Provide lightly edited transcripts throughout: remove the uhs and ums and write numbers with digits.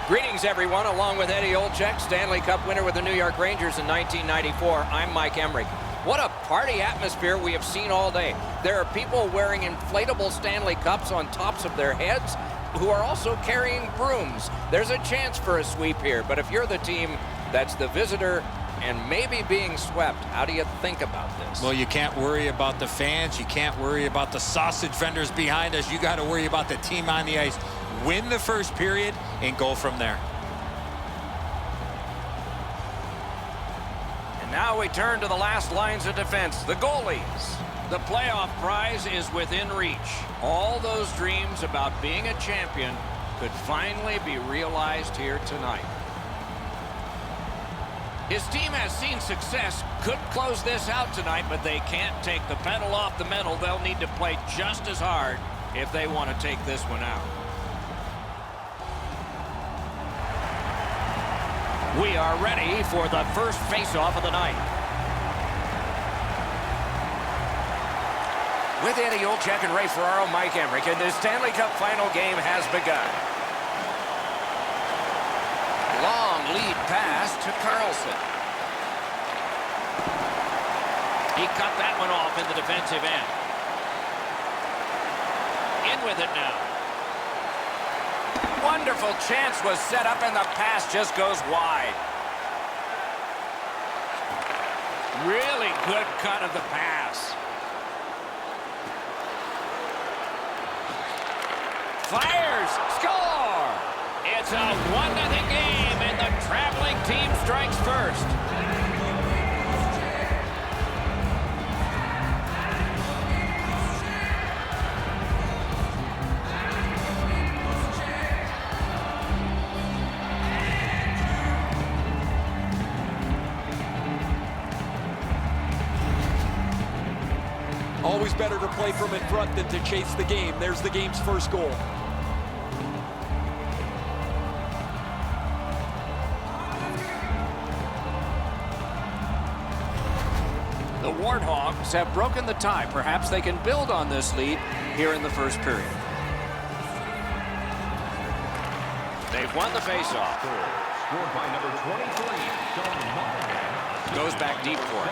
Greetings, everyone. Along with Eddie Olczyk, Stanley Cup winner with the New York Rangers in 1994, I'm Mike Emrick. What a party atmosphere we have seen all day. There are people wearing inflatable Stanley Cups on tops of their heads who are also carrying brooms. There's a chance for a sweep here, but if you're the team that's the visitor and maybe being swept, how do you think about this? Well, you can't worry about the fans. You can't worry about the sausage vendors behind us. You got to worry about the team on the ice. Win the first period and go from there. And now we turn to the last lines of defense, the goalies. The playoff prize is within reach. All those dreams about being a champion could finally be realized here tonight. His team has seen success, could close this out tonight, but they can't take the pedal off the metal. They'll need to play just as hard if they want to take this one out. We are ready for the first face-off of the night. With Eddie Olczyk and Ray Ferraro, Mike Emrick, and the Stanley Cup final game has begun. Long lead pass to Carlson. He cut that one off in the defensive end. In with it now. Wonderful chance was set up and the pass just goes wide. Really good cut of the pass. Fires, score! It's a 1-0 game and the traveling team strikes first. Always better to play from in front than to chase the game. There's the game's first goal. The Warthogs have broken the tie. Perhaps they can build on this lead here in the first period. They've won the faceoff. Scored by number 23, goes back deep for it.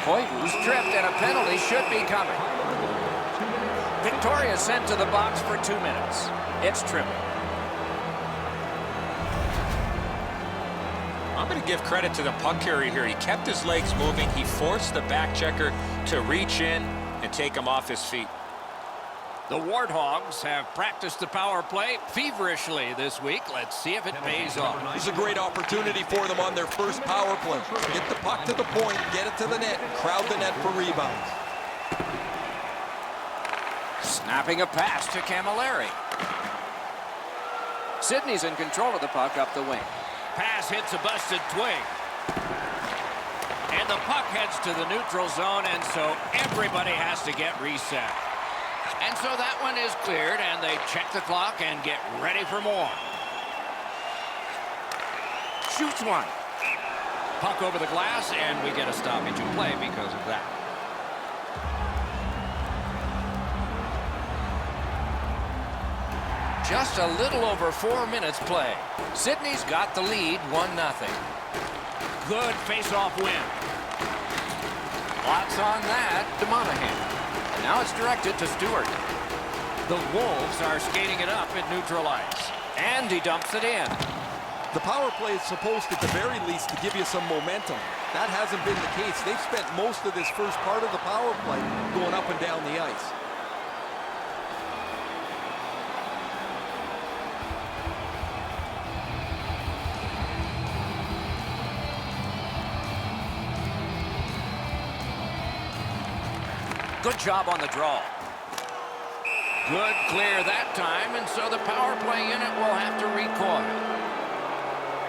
Hoyten's tripped and a penalty should be coming. Victoria sent to the box for 2 minutes. It's Trimble. I'm going to give credit to the puck carrier here. He kept his legs moving. He forced the back checker to reach in and take him off his feet. The Warthogs have practiced the power play feverishly this week. Let's see if it pays off. This is a great opportunity for them on their first power play. Get the puck to the point, get it to the net, crowd the net for rebounds. Snapping a pass to Camilleri. Sidney's in control of the puck up the wing. Pass hits a busted twig. And the puck heads to the neutral zone, and so everybody has to get reset. And so that one is cleared, and they check the clock and get ready for more. Shoots one. Puck over the glass, and we get a stoppage in play because of that. Just a little over 4 minutes play. Sidney's got the lead, 1-0. Good face-off win. Lots on that to Monahan. Now it's directed to Stewart. The Wolves are skating it up at neutral ice. And he dumps it in. The power play is supposed, at the very least, to give you some momentum. That hasn't been the case. They've spent most of this first part of the power play going up and down the ice. Good job on the draw. Good clear that time, and so the power play unit will have to recoil.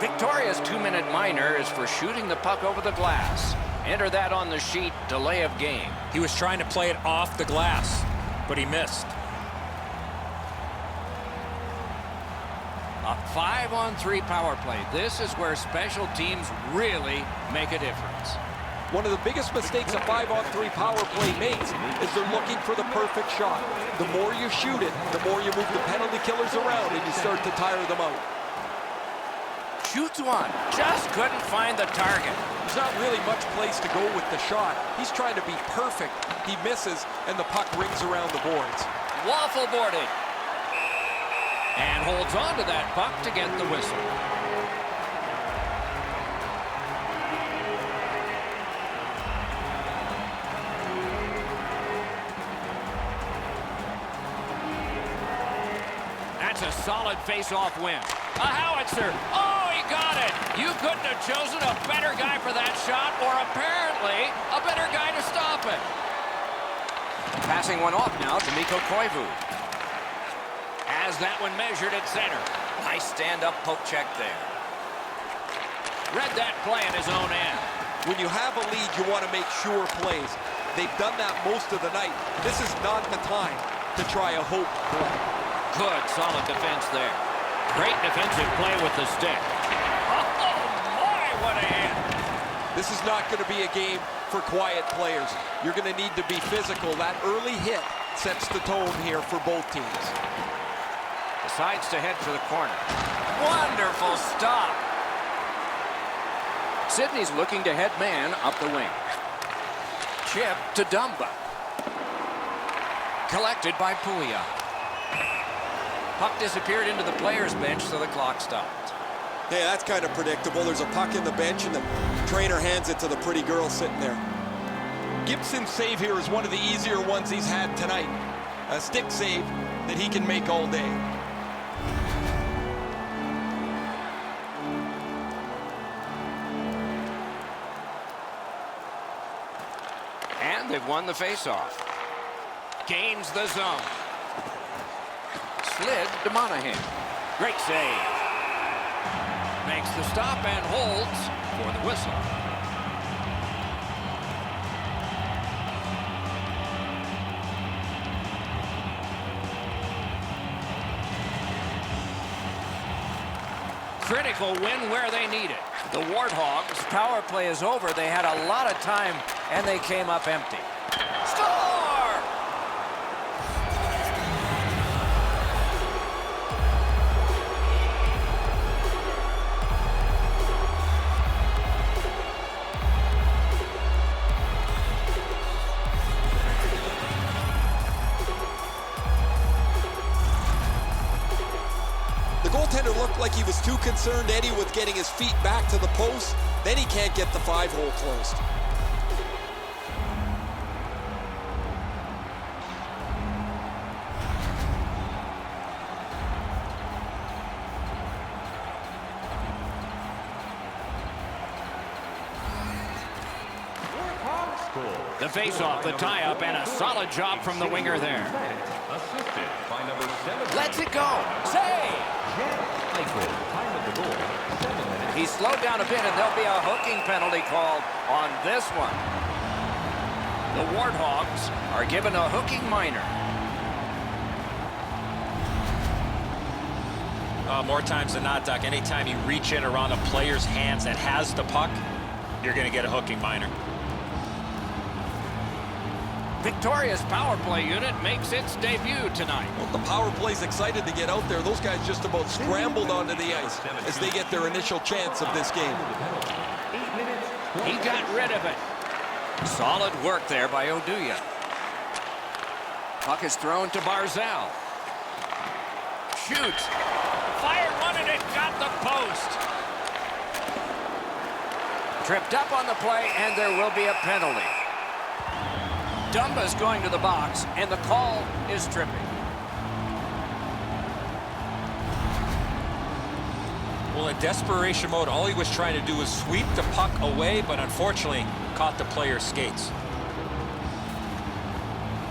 Victoria's 2-minute minor is for shooting the puck over the glass. Enter that on the sheet, delay of game. He was trying to play it off the glass, but he missed. A 5-on-3 power play. This is where special teams really make a difference. One of the biggest mistakes a 5-on-3 power play makes is they're looking for the perfect shot. The more you shoot it, the more you move the penalty killers around and you start to tire them out. shoots one. Just couldn't find the target. There's not really much place to go with the shot. He's trying to be perfect. He misses, and the puck rings around the boards. Waffle boarded. And holds on to that puck to get the whistle. That's a solid face-off win. A howitzer. Oh, he got it. You couldn't have chosen a better guy for that shot, or apparently a better guy to stop it. Passing one off now to Mikko Koivu. Has that one measured at center. Nice stand-up poke check there. Read that play in his own end. When you have a lead, you want to make sure plays. They've done that most of the night. This is not the time to try a hope play. Good, solid defense there. Great defensive play with the stick. Oh, my, what a hit. This is not going to be a game for quiet players. You're going to need to be physical. That early hit sets the tone here for both teams. Decides to head for the corner. Wonderful stop. Sidney's looking to head man up the wing. Chip to Dumba. Collected by Pouliot. Puck disappeared into the players' bench, so the clock stopped. Hey, that's kind of predictable. There's a puck in the bench, and the trainer hands it to the pretty girl sitting there. Gibson's save here is one of the easier ones he's had tonight. A stick save that he can make all day. And they've won the faceoff. Gains the zone. Slid to Monahan. Great save. Makes the stop and holds for the whistle. Critical win where they need it. The Warthogs' power play is over. They had a lot of time, and they came up empty. Score! The goaltender looked like he was too concerned, Eddie, with getting his feet back to the post. Then he can't get the 5-hole closed. The face-off, the tie-up, and a solid job from the winger there. Assisted by number 7. Lets it go. Save! Time of the goal, 7 minutes. He slowed down a bit, and there'll be a hooking penalty called on this one. The Warthogs are given a hooking minor. More times than not, Doc, anytime you reach in around a player's hands that has the puck, you're going to get a hooking minor. Victoria's power play unit makes its debut tonight. Well, the power play's excited to get out there. Those guys just about scrambled onto the ice as they get their initial chance of this game. 8 minutes. He got rid of it. Solid work there by Oduya. Puck is thrown to Barzal. Shoots. Fired one and it got the post. Tripped up on the play, and there will be a penalty. Dumba's going to the box, and the call is tripping. Well, in desperation mode, all he was trying to do was sweep the puck away, but unfortunately caught the player's skates.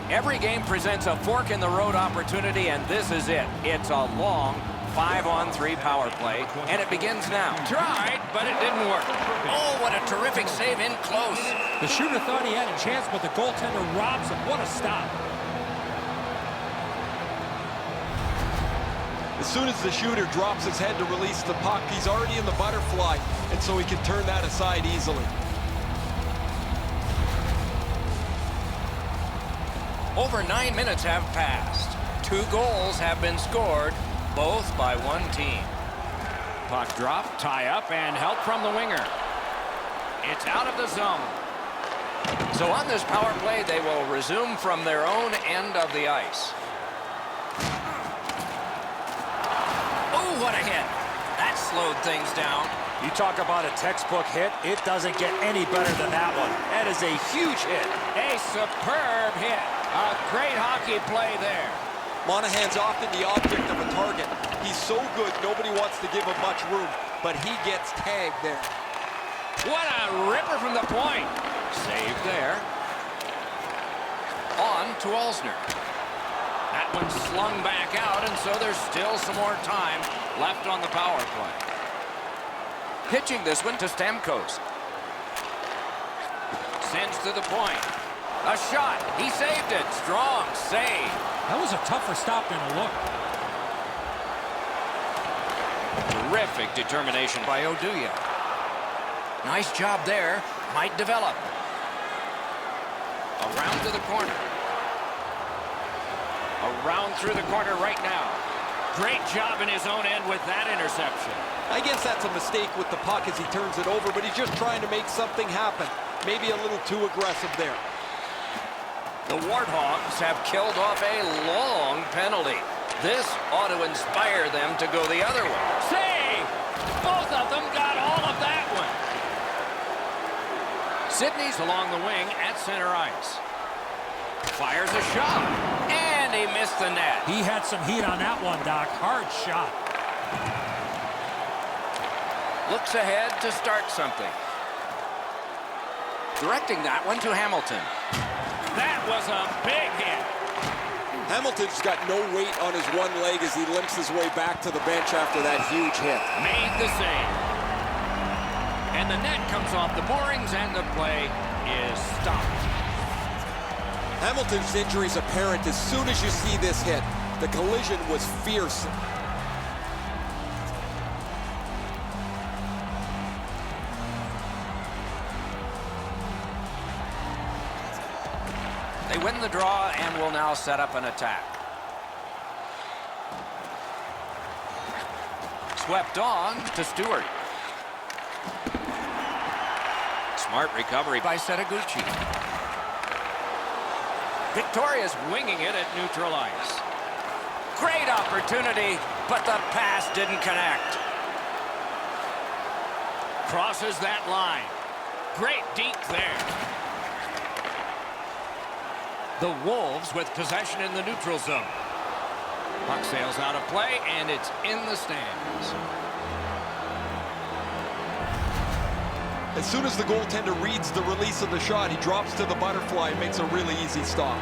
Every game presents a fork-in-the-road opportunity, and this is it. It's a long 5-on-3 power play, and it begins now. Tried, but it didn't work. Oh, what a terrific save in close. The shooter thought he had a chance, but the goaltender robs him. What a stop. As soon as the shooter drops his head to release the puck, he's already in the butterfly, and so he can turn that aside easily. Over 9 minutes have passed. 2 goals have been scored, both by one team. Puck drop, tie up, and help from the winger. It's out of the zone. So on this power play, they will resume from their own end of the ice. Oh, what a hit. That slowed things down. You talk about a textbook hit, it doesn't get any better than that one. That is a huge hit. A superb hit. A great hockey play there. Monahan's often the object of a target. He's so good, nobody wants to give him much room, but he gets tagged there. What a ripper from the point. Save there. On to Alsner. That one slung back out, and so there's still some more time left on the power play. Pitching this one to Stamkos. Sends to the point. A shot. He saved it. Strong save. That was a tougher stop than it looked. Terrific determination by Oduya. Nice job there. Might develop. Around to the corner. Around through the corner right now. Great job in his own end with that interception. I guess that's a mistake with the puck as he turns it over, but he's just trying to make something happen. Maybe a little too aggressive there. The Warthogs have killed off a long penalty. This ought to inspire them to go the other way. Save! Both of them got all of that one. Sidney's along the wing at center ice. Fires a shot, and he missed the net. He had some heat on that one, Doc. Hard shot. Looks ahead to start something. Directing that one to Hamilton. That was a big hit. Hamilton's got no weight on his one leg as he limps his way back to the bench after that huge hit. Made the save. And the net comes off the moorings, and the play is stopped. Hamilton's injury is apparent as soon as you see this hit. The collision was fierce. They win the draw and will now set up an attack. Swept on to Stewart. Smart recovery by Setaguchi. Victoria's winging it at neutral ice. Great opportunity, but the pass didn't connect. Crosses that line. Great deke there. The Wolves with possession in the neutral zone. Puck sails out of play, and it's in the stands. As soon as the goaltender reads the release of the shot, he drops to the butterfly and makes a really easy stop.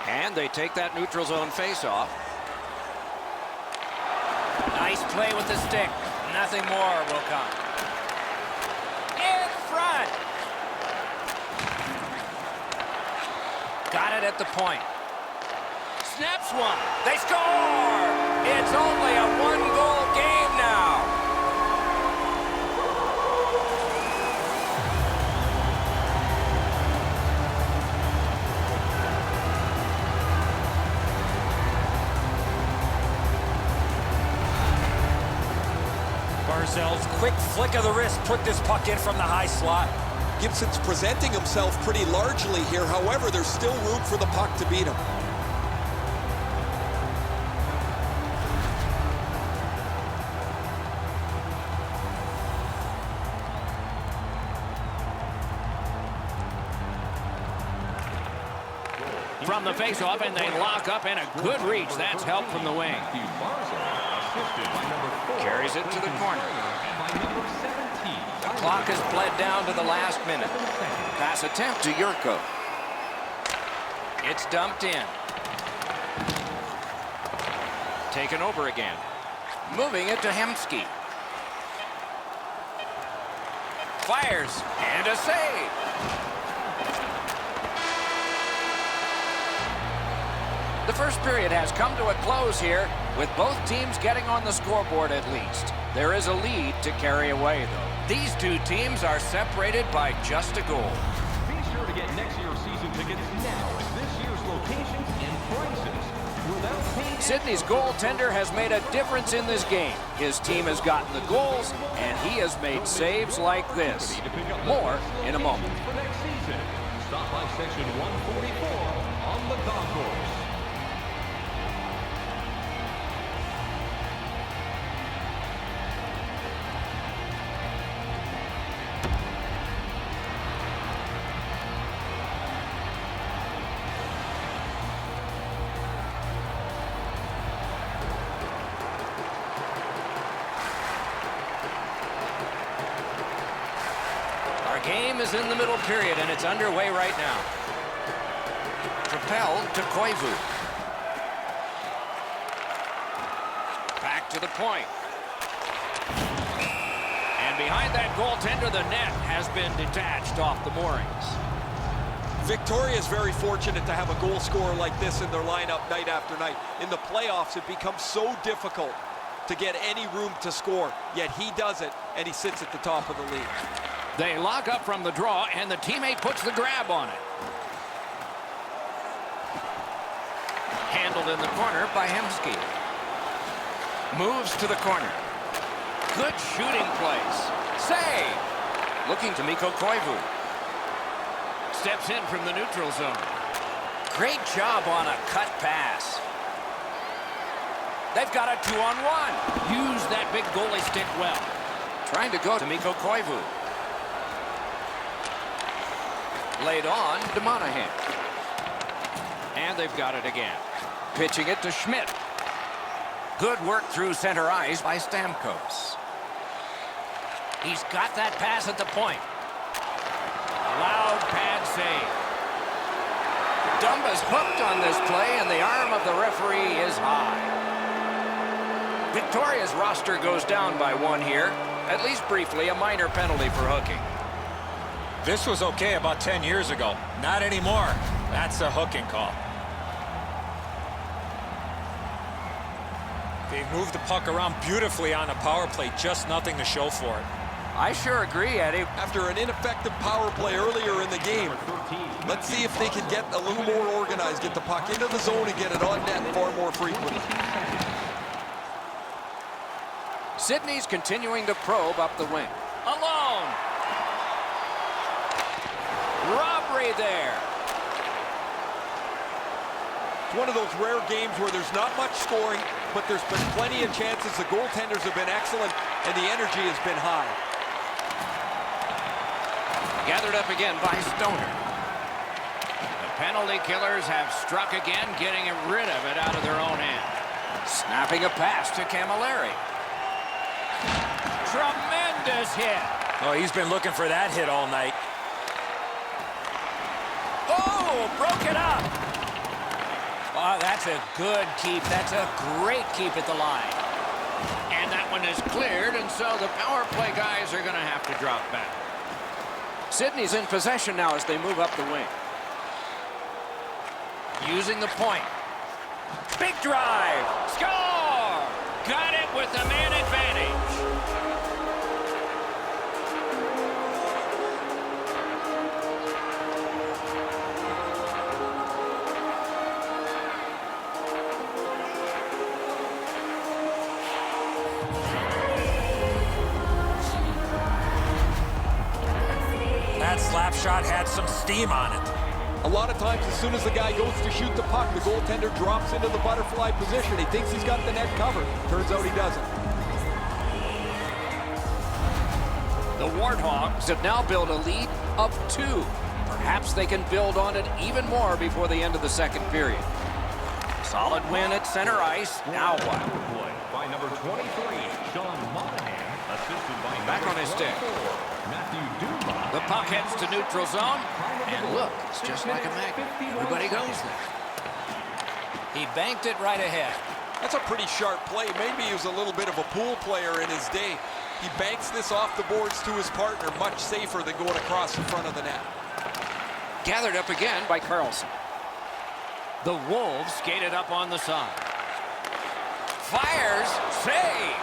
And they take that neutral zone face-off. Nice play with the stick. Nothing more will come. In front. Got it at the point. Snaps one. They score! It's only a one-goal game now. Barzell's quick flick of the wrist put this puck in from the high slot. Gibson's presenting himself pretty largely here. However, there's still room for the puck to beat him. From the face-off, and they lock up, and a good reach. That's help from the wing. Carries it to the corner. The clock has bled down to the last minute. Pass attempt to Yurko. It's dumped in. Taken over again. Moving it to Hemsky. Fires, and a save. The first period has come to a close here, with both teams getting on the scoreboard at least. There is a lead to carry away, though. These two teams are separated by just a goal. Be sure to get next year's season tickets now at this year's locations and prices. Without paying Sydney's goaltender has made a difference in this game. His team has gotten the goals, and he has made saves like this. More in a moment. for next season. Stop by section 144 on the concourse. Game is in the middle period, and it's underway right now. Propelled to Koivu. Back to the point. And behind that goaltender, the net has been detached off the moorings. Victoria is very fortunate to have a goal scorer like this in their lineup night after night. In the playoffs, it becomes so difficult to get any room to score, yet he does it, and he sits at the top of the league. They lock up from the draw, and the teammate puts the grab on it. Handled in the corner by Hemsky. Moves to the corner. Good shooting place. Save! Looking to Mikko Koivu. Steps in from the neutral zone. Great job on a cut pass. They've got a 2-on-1. Use that big goalie stick well. Trying to go to Mikko Koivu. Laid on to Monahan. And they've got it again. Pitching it to Schmidt. Good work through center ice by Stamkos. He's got that pass at the point. Loud pad save. Dumba's hooked on this play, and the arm of the referee is high. Victoria's roster goes down by one here. At least briefly, a minor penalty for hooking. This was okay about 10 years ago. Not anymore. That's a hooking call. They moved the puck around beautifully on the power play. Just nothing to show for it. I sure agree, Eddie. After an ineffective power play earlier in the game, let's see if they can get a little more organized, get the puck into the zone and get it on net far more frequently. Sydney's continuing to probe up the wing. Alone! Robbery there. It's one of those rare games where there's not much scoring, but there's been plenty of chances. The goaltenders have been excellent, and the energy has been high. Gathered up again by Stoner. The penalty killers have struck again, getting rid of it out of their own end. Snapping a pass to Camilleri. Tremendous hit. Oh, he's been looking for that hit all night. Oh, broke it up. Oh, that's a good keep. That's a great keep at the line. And that one is cleared, and so the power play guys are going to have to drop back. Sydney's in possession now as they move up the wing. Using the point. Big drive. Score! Got it with the man advantage. That slap shot had some steam on it. A lot of times, as soon as the guy goes to shoot the puck, the goaltender drops into the butterfly position. He thinks he's got the net covered. Turns out he doesn't. The Warthogs have now built a lead of 2. Perhaps they can build on it even more before the end of the second period. Solid win at center ice. Now what? Play by number 23, Sean Monahan, assisted by Back on his stick. Matthew Dumas. The puck heads to neutral zone. And look, it's just like a magnet. Everybody goes there. He banked it right ahead. That's a pretty sharp play. Maybe he was a little bit of a pool player in his day. He banks this off the boards to his partner, much safer than going across the front of the net. Gathered up again by Carlson. The Wolves skated up on the side. Fires, save.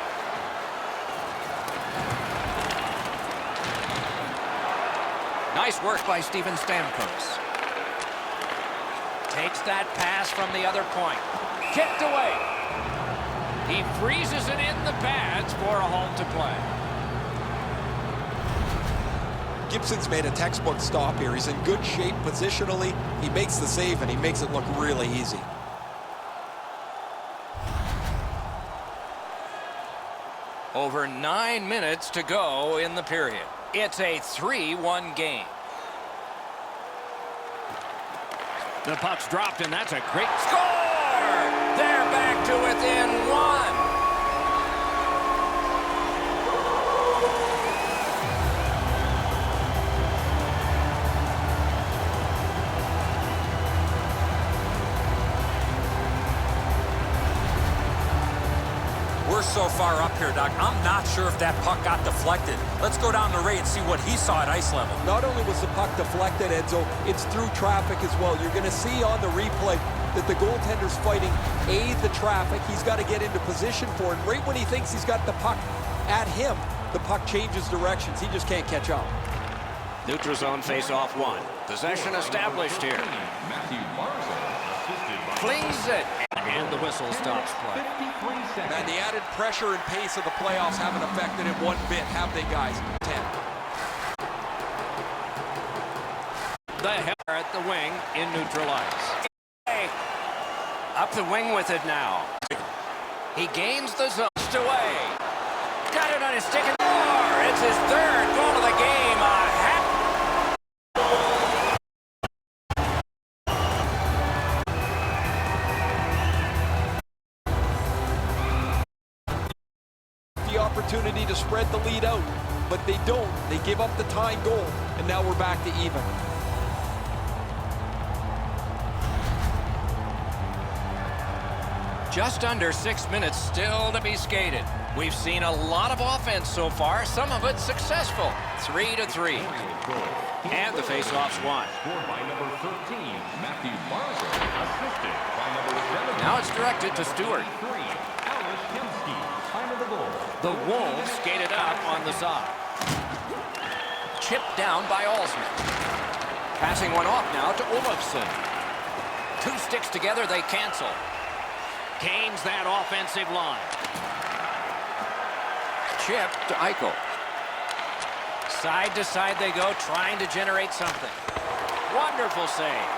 Nice work by Steven Stamkos. Takes that pass from the other point. Kicked away. He freezes it in the pads for a home to play. Gibson's made a textbook stop here. He's in good shape positionally. He makes the save, and he makes it look really easy. Over 9 minutes to go in the period. It's a 3-1 game. The puck's dropped, and that's a great score! They're back to within one. We're so far up here, Doc. I'm not sure if that puck got deflected. Let's go down to Ray and see what he saw at ice level. Not only was the puck deflected, Enzo, it's through traffic as well. You're going to see on the replay that the goaltender's fighting the traffic. He's got to get into position for it. Right when he thinks he's got the puck at him, the puck changes directions. He just can't catch up. Neutral zone face-off one. Possession established here. Flings it. And the whistle stops play. Man, the added pressure and pace of the playoffs haven't affected him one bit, have they, guys? 10. The header at the wing in neutral ice. Up the wing with it now. He gains the zone. Away. Got it on his stick and more. It's his third goal of the game. A hat. Opportunity to spread the lead out, but they don't. They give up the tying goal, and now we're back to even. Just under 6 minutes still to be skated. We've seen a lot of offense so far, some of it successful. 3-3. And the face-off's won. Now it's directed to Stewart. The Wolves skated up on the side. Chipped down by Alsman. Passing one off now to Olofsson. Two sticks together, they cancel. Gains that offensive line. Chip to Eichel. Side to side they go, trying to generate something. Wonderful save.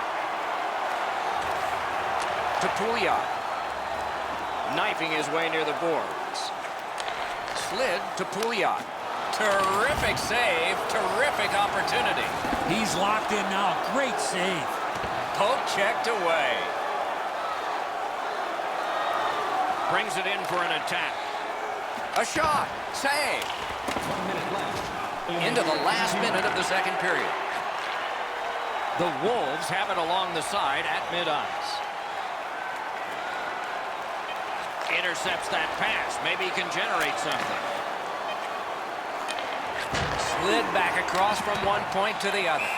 To Pouliot. Knifing his way near the boards. Slid to Pouliot. Terrific save, terrific opportunity. He's locked in now. Great save. Poke checked away. Brings it in for an attack. A shot. Save. 1 minute left. Into the last minute of the second period. The Wolves have it along the side at mid-ice. Intercepts that pass. Maybe he can generate something. Slid back across from one point to the other.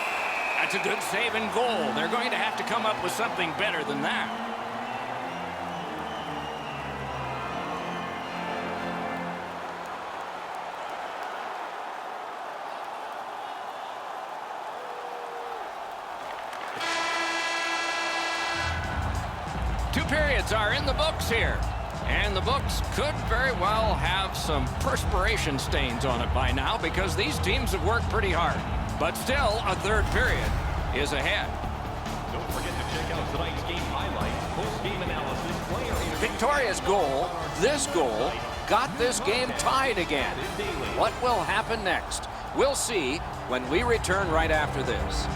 That's a good save and goal. They're going to have to come up with something better than that. Two periods are in the books here. And the books could very well have some perspiration stains on it by now because these teams have worked pretty hard. But still, a third period is ahead. Don't forget to check out tonight's game highlights, post-game analysis, player interviews. Victoria's goal, this goal, got this game tied again. What will happen next? We'll see when we return right after this.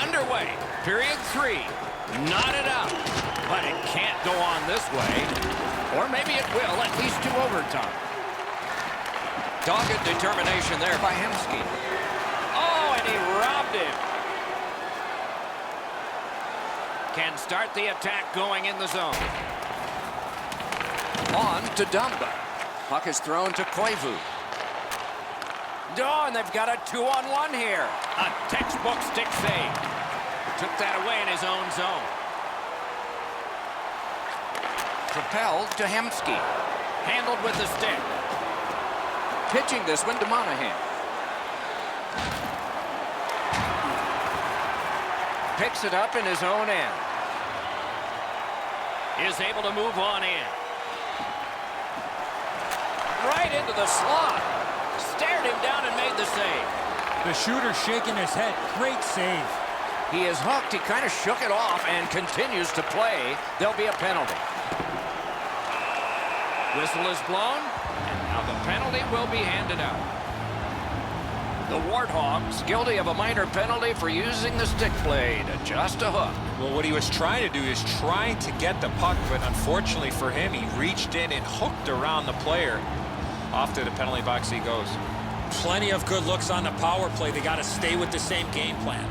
Underway, period 3. Knotted up, but it can't go on this way. Or maybe it will, at least to overtime. Dogged determination there by Hemsky. Oh, and he robbed him. Can start the attack going in the zone. On to Dumba. Puck is thrown to Koivu. Oh, and they've got a 2-on-1 here. A textbook stick save. Took that away in his own zone. Propelled to Hemsky. Handled with the stick. Pitching this one to Monahan. Picks it up in his own end. Is able to move on in. Right into the slot. Stared him down and made the save. The shooter shaking his head. Great save. He is hooked. He kind of shook it off and continues to play. There'll be a penalty. Whistle is blown, and now the penalty will be handed out. The Warthogs guilty of a minor penalty for using the stick blade. Just a hook. Well, what he was trying to do is trying to get the puck, but unfortunately for him, he reached in and hooked around the player. Off to the penalty box he goes. Plenty of good looks on the power play. They got to stay with the same game plan.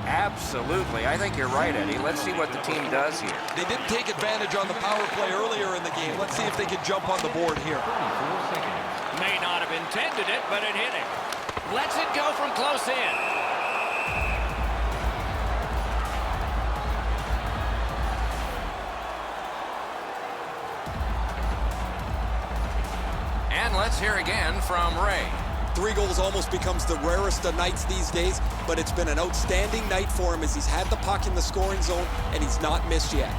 Absolutely. I think you're right, Eddie. Let's see what the team does here. They didn't take advantage on the power play earlier in the game. Let's see if they can jump on the board here. May not have intended it, but it hit him. Lets it go from close in. And let's hear again from Ray. 3 goals almost becomes the rarest of nights these days, but it's been an outstanding night for him as he's had the puck in the scoring zone and he's not missed yet.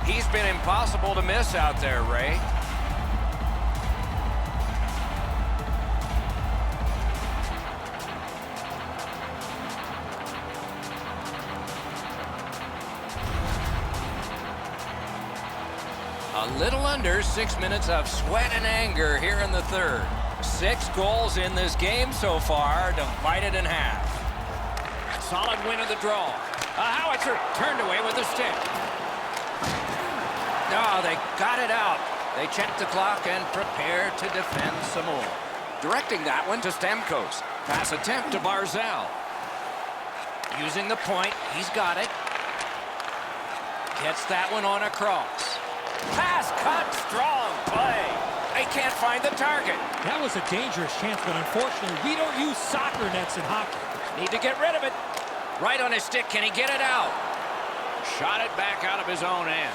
He's been impossible to miss out there, Ray. A little under 6 minutes of sweat and anger here in the third. 6 goals in this game so far, divided in half. Solid win of the draw. A howitzer turned away with the stick. No, they got it out. They checked the clock and prepare to defend some more. Directing that one to Stamkos. Pass attempt to Barzal. Using the point, he's got it. Gets that one on a cross. Pass cut, strong play. They can't find the target. That was a dangerous chance, but unfortunately, we don't use soccer nets in hockey. Need to get rid of it. Right on his stick. Can he get it out? Shot it back out of his own end.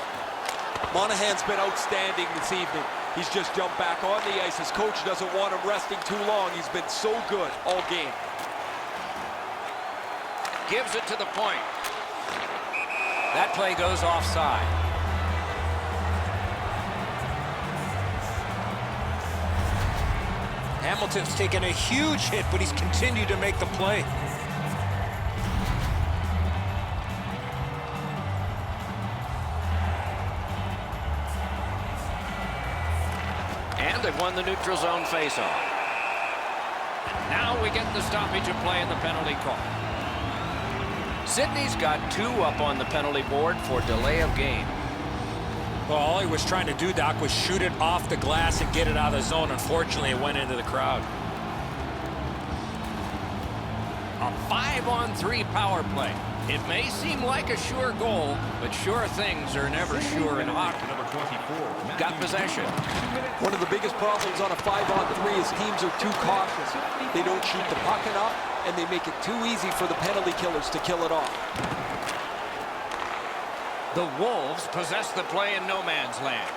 Monahan's been outstanding this evening. He's just jumped back on the ice. His coach doesn't want him resting too long. He's been so good all game. Gives it to the point. That play goes offside. Hamilton's taken a huge hit, but he's continued to make the play. And they've won the neutral zone faceoff. Now we get the stoppage of play in the penalty call. Sydney's got 2 up on the penalty board for delay of game. Well, all he was trying to do, Doc, was shoot it off the glass and get it out of the zone. Unfortunately, it went into the crowd. A 5-on-3 power play. It may seem like a sure goal, but sure things are never sure in hockey. Got possession. One of the biggest problems on a 5-on-3 is teams are too cautious. They don't shoot the puck enough, and they make it too easy for the penalty killers to kill it off. The Wolves possess the play in no man's land.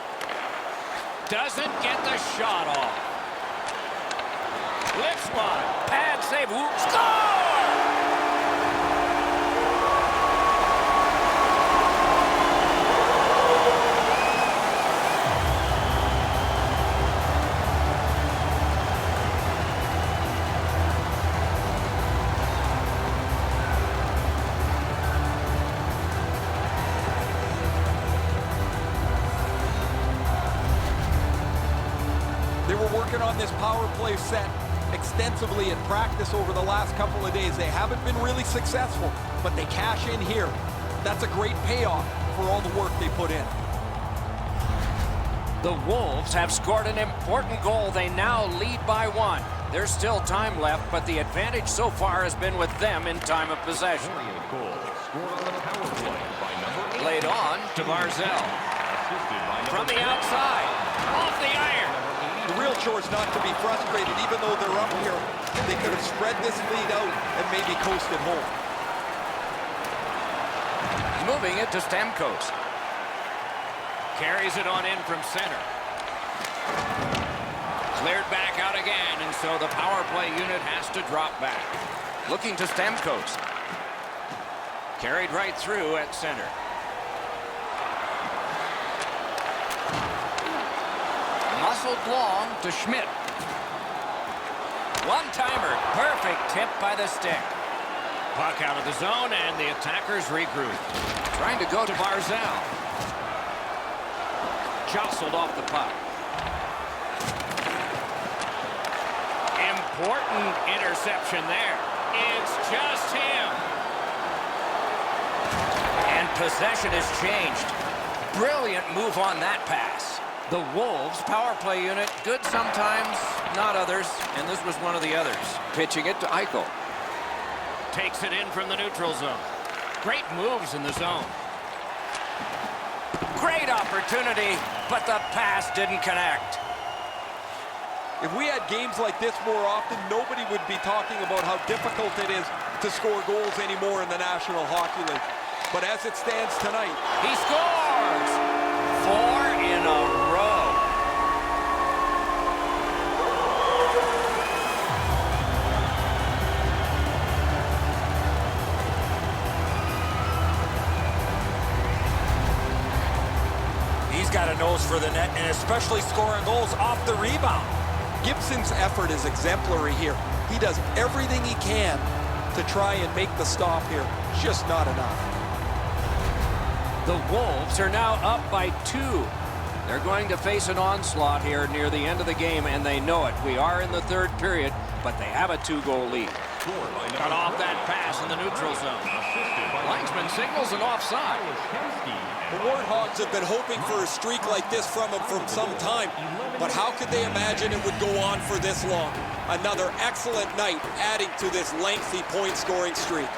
Doesn't get the shot off. Lipsman, pad save, score! They were working on this power play set extensively in practice over the last couple of days. They haven't been really successful, but they cash in here. That's a great payoff for all the work they put in. The Wolves have scored an important goal. They now lead by 1. There's still time left, but the advantage so far has been with them in time of possession. Played on to Barzell. From the outside, off the iron. The real chore is not to be frustrated. Even though they're up here, they could have spread this lead out and maybe coasted home. Moving it to Stamkos. Carries it on in from center. Cleared back out again, and so the power play unit has to drop back. Looking to Stamkos. Carried right through at center. Muscled long to Schmidt. One-timer. Perfect tip by the stick. Puck out of the zone, and the attackers regroup. Trying to go to Barzell. Jostled off the puck. Important interception there. It's just him. And possession has changed. Brilliant move on that pass. The Wolves power play unit, good sometimes, not others, and this was one of the others. Pitching it to Eichel. Takes it in from the neutral zone. Great moves in the zone. Great opportunity, but the pass didn't connect. If we had games like this more often, nobody would be talking about how difficult it is to score goals anymore in the National Hockey League. But as it stands tonight, He scores! 4 in a row. He's got a nose for the net, and especially scoring goals off the rebound. Gibson's effort is exemplary here. He does everything he can to try and make the stop here. Just not enough. The Wolves are now up by 2. They're going to face an onslaught here near the end of the game, and they know it. We are in the third period, but they have a 2-goal lead. Cut off that pass in the neutral zone. Linesman signals an offside. The Warthogs have been hoping for a streak like this from him from some time, but how could they imagine it would go on for this long? Another excellent night adding to this lengthy point-scoring streak.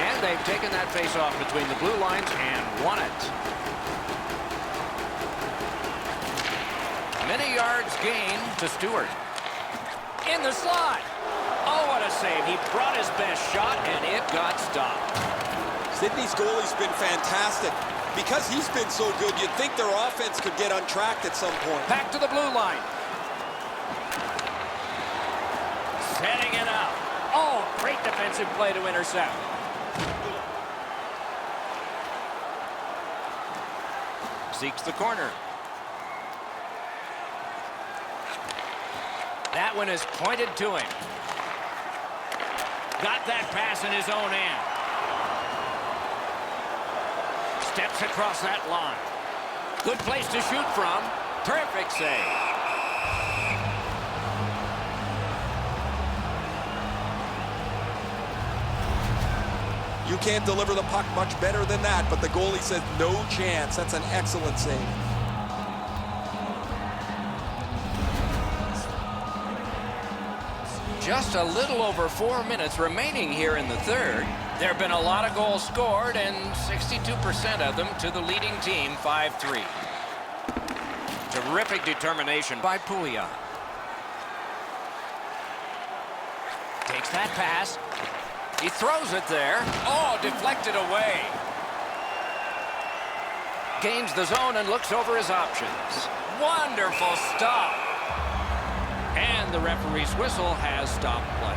And they've taken that face-off between the blue lines and won it. Many yards gained to Stewart. In the slot. Oh, what a save. He brought his best shot, and it got stopped. Sydney's goalie's been fantastic. Because he's been so good, you'd think their offense could get untracked at some point. Back to the blue line. Setting it up. Oh, great defensive play to intercept. Seeks the corner. That one is pointed to him. Got that pass in his own end. Steps across that line. Good place to shoot from. Perfect save. You can't deliver the puck much better than that, but the goalie says no chance. That's an excellent save. Just a little over 4 minutes remaining here in the third. There have been a lot of goals scored, and 62% of them to the leading team, 5-3. Terrific determination by Pouliot. Takes that pass. He throws it there. Oh, deflected away. Gains the zone and looks over his options. Wonderful stop. And the referee's whistle has stopped play.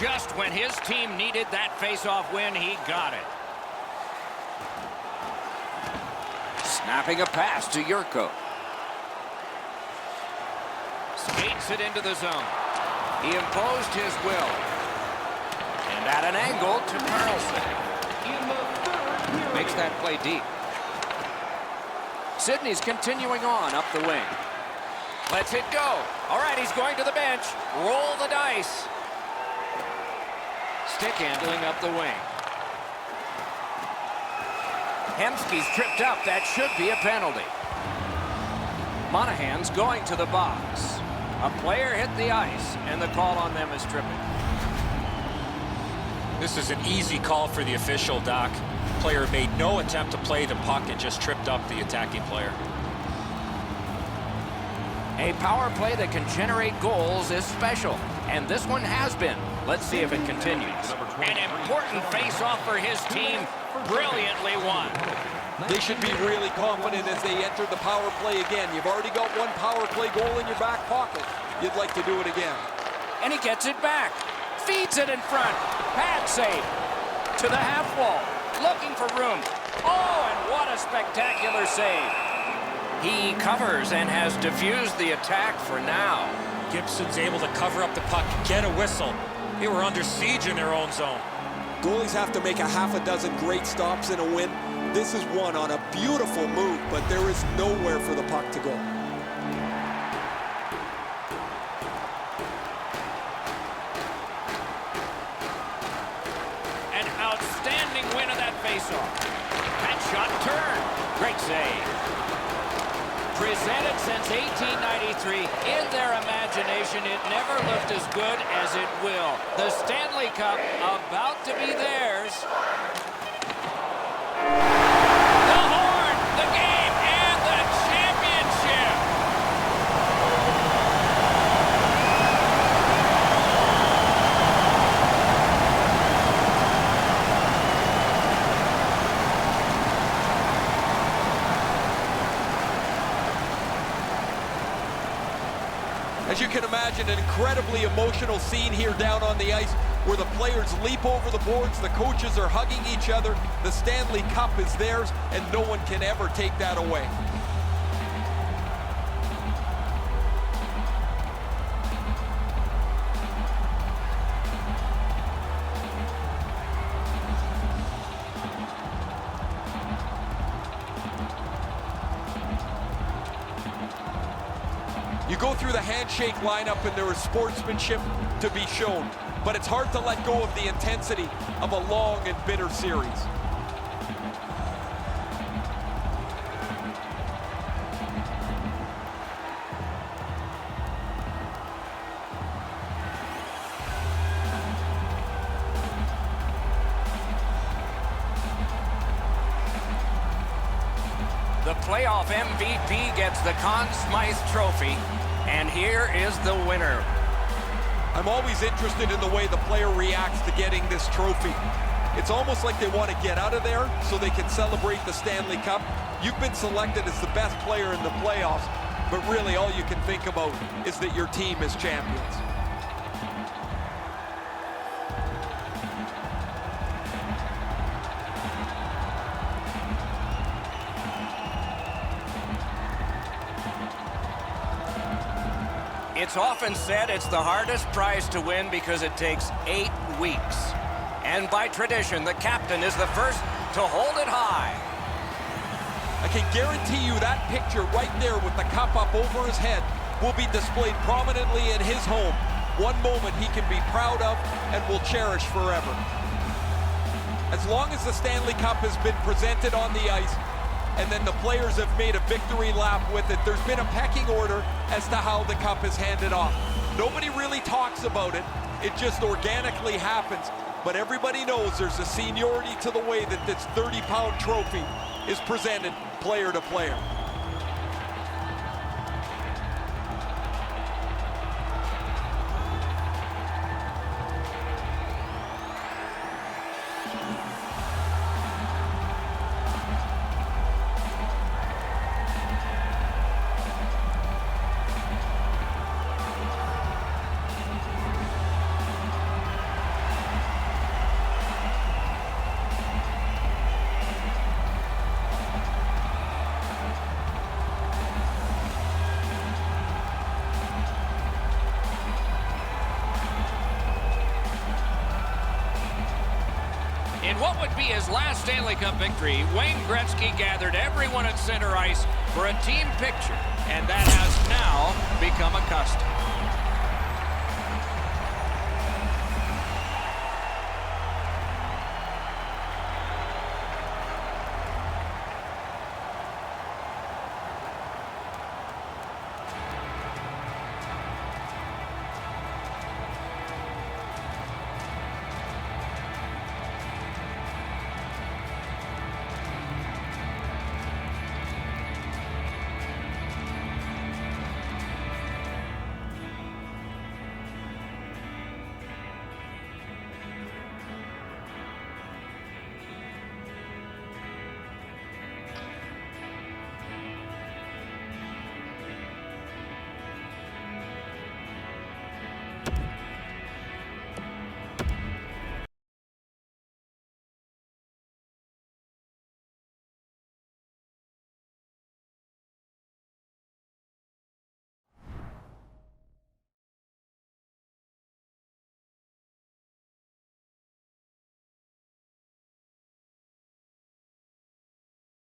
Just when his team needed that face-off win, he got it. Snapping a pass to Yurko. Skates it into the zone. He imposed his will. And at an angle to Carlson. Makes that play deep. Sidney's continuing on up the wing. Lets it go. All right, he's going to the bench. Roll the dice. Stick handling up the wing. Hemsky's tripped up. That should be a penalty. Monahan's going to the box. A player hit the ice, and the call on them is tripping. This is an easy call for the official, Doc. Player made no attempt to play the puck and just tripped up the attacking player. A power play that can generate goals is special, and this one has been. Let's see if it continues. An important face-off for his team, brilliantly won. They should be really confident as they enter the power play again. You've already got one power play goal in your back pocket. You'd like to do it again. And he gets it back. Feeds it in front. Pad save. To the half wall. Looking for room. Oh, and what a spectacular save. He covers and has diffused the attack for now. Gibson's able to cover up the puck, get a whistle. They were under siege in their own zone. Goalies have to make a half a dozen great stops in a win. This is one on a beautiful move, but there is nowhere for the puck to go. An outstanding win of that faceoff. That shot turned. Great save. Presented since 1893. In their imagination, it never looked as good as it will. The Stanley Cup about to be theirs. The horn, the game, and the championship. As you can imagine, an incredibly emotional scene here down on the ice where the players leap over the boards, the coaches are hugging each other, the Stanley Cup is theirs, and no one can ever take that away. You go through the handshake lineup and there is sportsmanship to be shown, but it's hard to let go of the intensity of a long and bitter series. The playoff MVP gets the Conn Smythe Trophy, and here is the winner. I'm always interested in the way the player reacts to getting this trophy. It's almost like they want to get out of there so they can celebrate the Stanley Cup. You've been selected as the best player in the playoffs, but really all you can think about is that your team is champions. It's often said it's the hardest prize to win because it takes 8 weeks. And by tradition, the captain is the first to hold it high. I can guarantee you that picture right there with the cup up over his head will be displayed prominently in his home. One moment he can be proud of and will cherish forever. As long as the Stanley Cup has been presented on the ice, and then the players have made a victory lap with it, there's been a pecking order as to how the cup is handed off. Nobody really talks about it. It just organically happens. But everybody knows there's a seniority to the way that this 30-pound trophy is presented player to player. In what would be his last Stanley Cup victory, Wayne Gretzky gathered everyone at center ice for a team picture, and that has now become a custom.